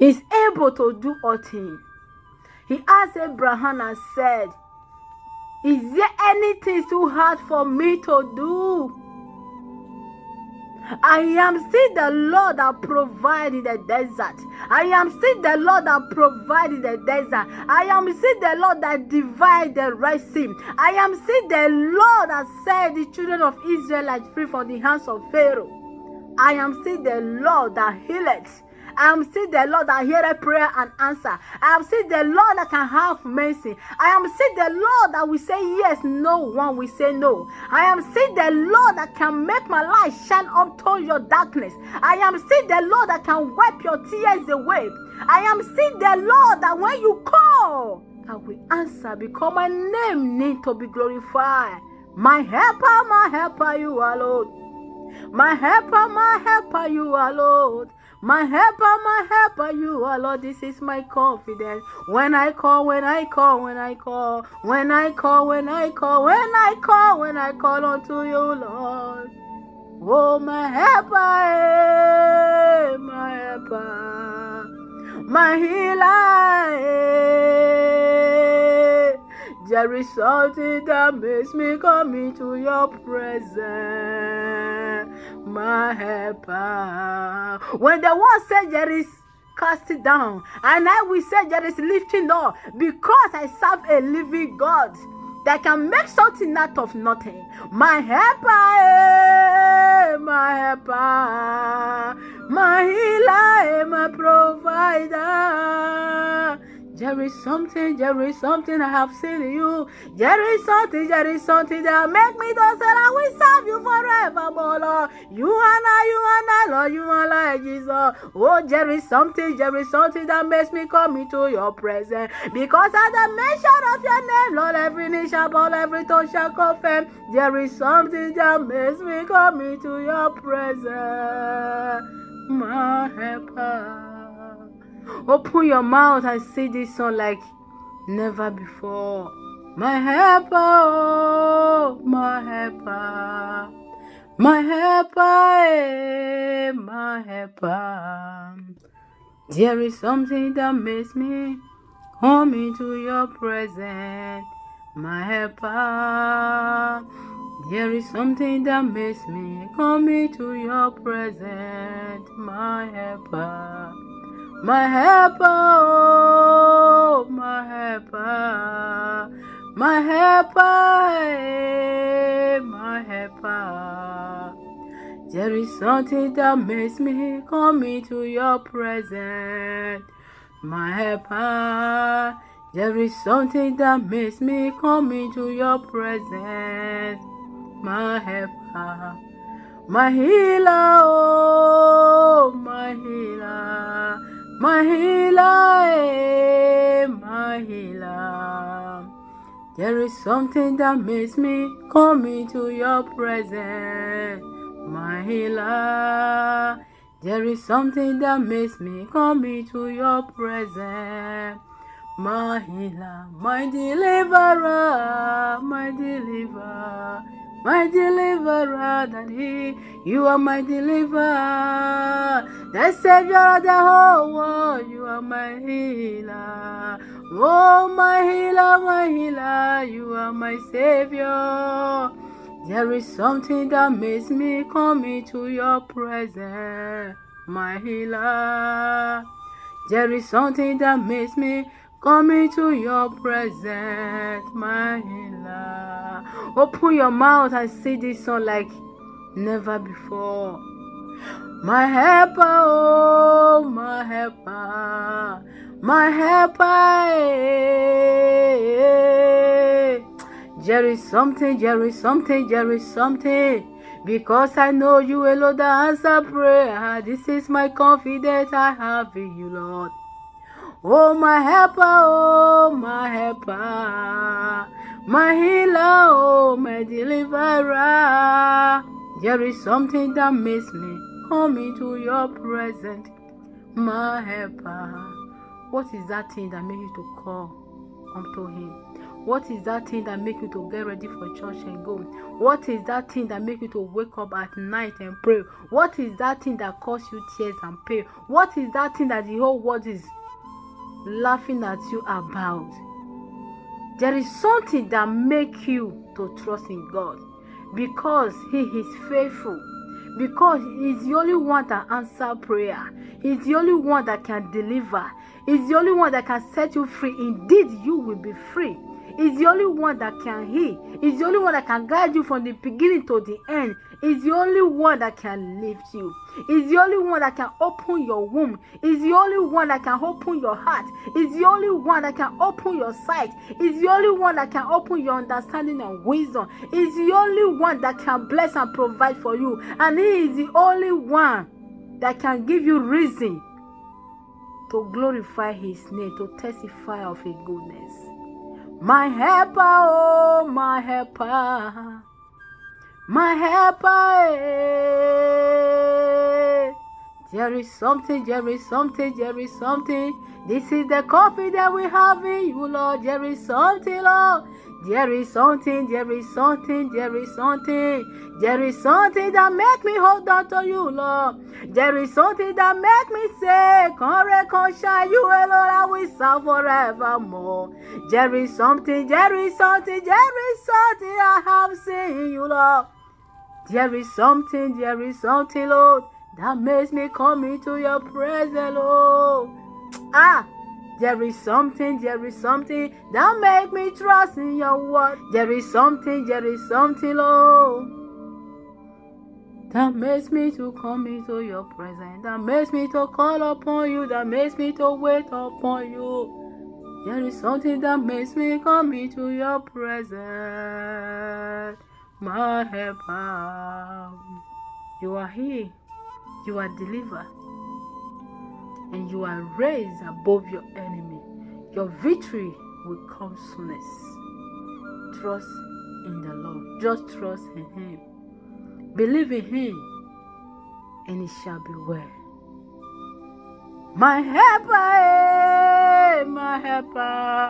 He's able to do all things. He asked Abraham and said, is there anything too hard for me to do? I am still the Lord that provides in the desert. I am still the Lord that provides in the desert. I am still the Lord that divides the Red Sea. I am still the Lord that set the children of Israel free from the hands of Pharaoh. I am still the Lord that healeth. I am still the Lord that heareth prayer and answer. I am still the Lord that can have mercy. I am still the Lord that will say yes, no one will say no. I am still the Lord that can make my light shine up to your darkness. I am still the Lord that can wipe your tears away. I am still the Lord that when you call, I will answer because my name needs to be glorified. My helper, you are Lord. My helper, you are Lord. My helper, you are Lord. This is my confidence. When I call unto you, Lord. Oh, my helper, my healer. There is something that makes me come into your presence, my helper. When the one said there is cast it down, and I will say there is lifting up, because I serve a living God that can make something out of nothing. My helper, my healer, my provider. There is something I have seen in you. There is something that make me to say I will serve you forevermore, Lord. You and I, Lord, you and I, Jesus. Oh, there is something that makes me come into your presence. Because at the mention of your name, Lord, every knee shall bow, every tongue shall confess. There is something that makes me come into your presence, my helper. Open your mouth and say this song like never before. My helper, oh, my helper, my helper, my helper. There is something that makes me come into your presence, my helper. There is something that makes me come into your presence, my helper. My helper, oh, my helper, my helper, my helper. There is something that makes me come into your presence, my helper. There is something that makes me come into your presence, my helper. My healer, oh, my healer. My healer, my healer. There is something that makes me come into your presence, my healer. There is something that makes me come into your presence, my healer, my deliverer, my deliverer. My deliverer, Daddy, you are my deliverer, the Savior of the whole world, you are my healer. Oh, my healer, you are my Savior. There is something that makes me come into your presence, my healer. There is something that makes me come into your presence, my healer. Open your mouth and say this song like never before. My helper, oh, my helper, my helper. There is something. Because I know you alone that answer prayer. This is my confidence I have in you, Lord. Oh, my helper, oh, my helper, my healer, oh, my deliverer. There is something that makes me come into your presence, my helper. What is that thing that makes you to call unto him? What is that thing that make you to get ready for church and go? What is that thing that make you to wake up at night and pray? What is that thing that cause you tears and pain? What is that thing that the whole world is laughing at you about? There is something that make you to trust in God, because He is faithful, because He's the only one that answers prayer. He's the only one that can deliver. He's the only one that can set you free. Indeed, you will be free. He's the only one that can heal. He's the only one that can guide you from the beginning to the end. He's the only one that can lift you. He's the only one that can open your womb. He's the only one that can open your heart. He's the only one that can open your sight. He's the only one that can open your understanding and wisdom. He's the only one that can bless and provide for you. And He is the only one that can give you reason to glorify His name, to testify of His goodness. My helper, oh, my helper, my helper, eh. There is something, there is something, there is something. This is the coffee that we have in you, Lord. There is something, Lord. There is something, there is something, there is something. There is something that make me hold on to you, Lord. There is something that make me say, come reconcile you alone, I will serve forevermore. There is something, there is something, there is something I have seen you, Lord. There is something, Lord, that makes me come into your presence, Lord. There is something that make me trust in your word. There is something, Lord, that makes me to come into your presence, that makes me to call upon you, that makes me to wait upon you. There is something that makes me come into your presence, my helper. You are here, you are delivered, and you are raised above your enemy. Your victory will come soonest. Trust in the Lord. Just trust in Him. Believe in Him, and it shall be well. My helper, my helper.